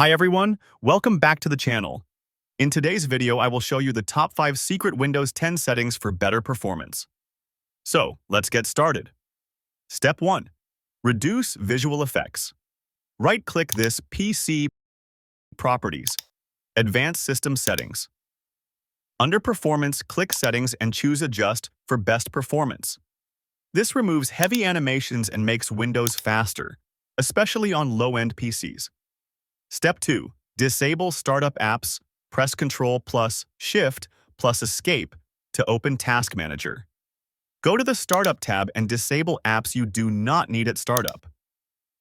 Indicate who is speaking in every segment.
Speaker 1: Hi everyone, welcome back to the channel. In today's video, I will show you the top 5 secret Windows 10 settings for better performance. So, let's get started. Step 1. Reduce visual effects. Right-click this PC Properties, Advanced System Settings. Under Performance, click Settings and choose Adjust for best performance. This removes heavy animations and makes Windows faster, especially on low-end PCs. Step 2. Disable startup apps. Press Ctrl plus Shift plus Escape to open Task Manager. Go to the Startup tab and disable apps you do not need at startup.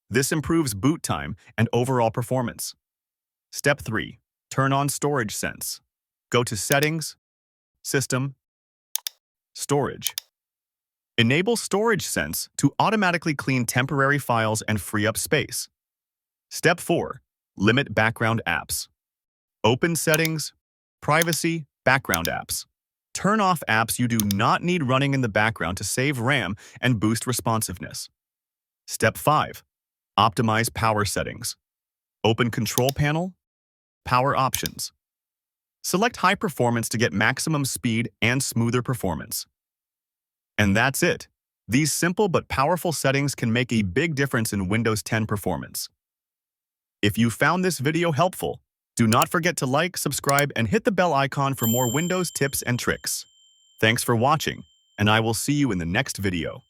Speaker 1: This improves boot time and overall performance. Step 3. Turn on Storage Sense. Go to Settings, System, Storage. Enable Storage Sense to automatically clean temporary files and free up space. Step 4. Limit background apps. Open Settings, Privacy, Background apps. Turn off apps you do not need running in the background to save RAM and boost responsiveness. Step 5. Optimize power settings. Open Control Panel, Power Options. Select High Performance to get maximum speed and smoother performance. And that's it. These simple but powerful settings can make a big difference in Windows 10 performance. If you found this video helpful, do not forget to like, subscribe, and hit the bell icon for more Windows tips and tricks. Thanks for watching, and I will see you in the next video.